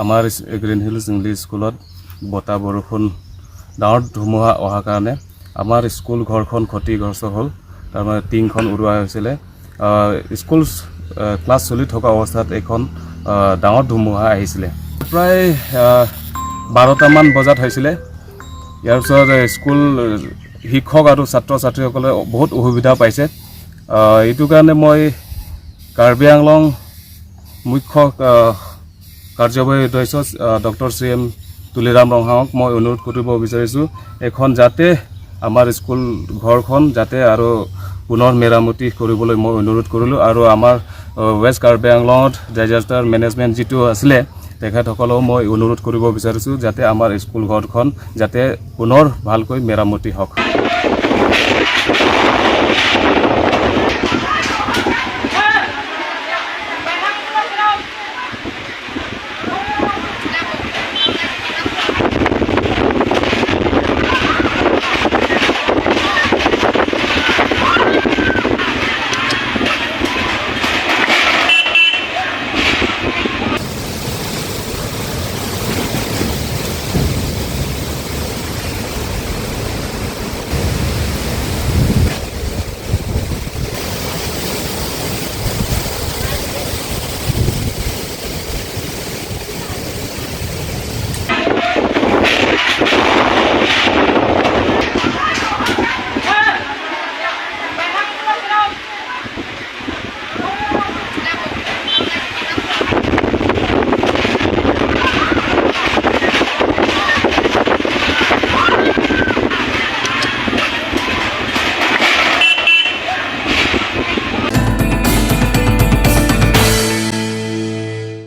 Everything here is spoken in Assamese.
আমাৰ গ্ৰীণ হিলছ ইংলিছ স্কুলত বতাহ বৰষুণ ডাঙৰ ধুমুহা অহাৰ কাৰণে আমাৰ স্কুল ঘৰখন ক্ষতিগ্ৰস্ত হ'ল। তাৰমানে টিংখন উৰুৱা হৈছিলে। স্কুল ক্লাছ চলি থকা অৱস্থাত এখন ডাঙৰ ধুমুহা আহিছিলে। প্ৰায় 12টামান বজাত হৈছিলে। ইয়াৰ পিছত স্কুল শিক্ষক আৰু ছাত্ৰ ছাত্ৰীসকলে বহুত অসুবিধা পাইছে। এইটো কাৰণে মই কাৰ্বি আংলং মুখ্য কাৰ্যবাহী সদস্য ডক্টৰ CM তুলিৰাম ৰংহাঙক মই অনুৰোধ কৰিব বিচাৰিছোঁ, এখন যাতে আমাৰ স্কুল ঘৰখন যাতে আৰু পুনৰ মেৰামতি কৰিবলৈ মই অনুৰোধ কৰিলোঁ। আৰু আমাৰ ৱেষ্ট কাৰ্বি আংলঙত ডিজাষ্টাৰ মেনেজমেণ্ট যিটো আছিলে তেখেতসকলেও মই অনুৰোধ কৰিব বিচাৰিছোঁ যাতে আমাৰ স্কুল ঘৰখন যাতে পুনৰ ভালকৈ মেৰামতি হওক।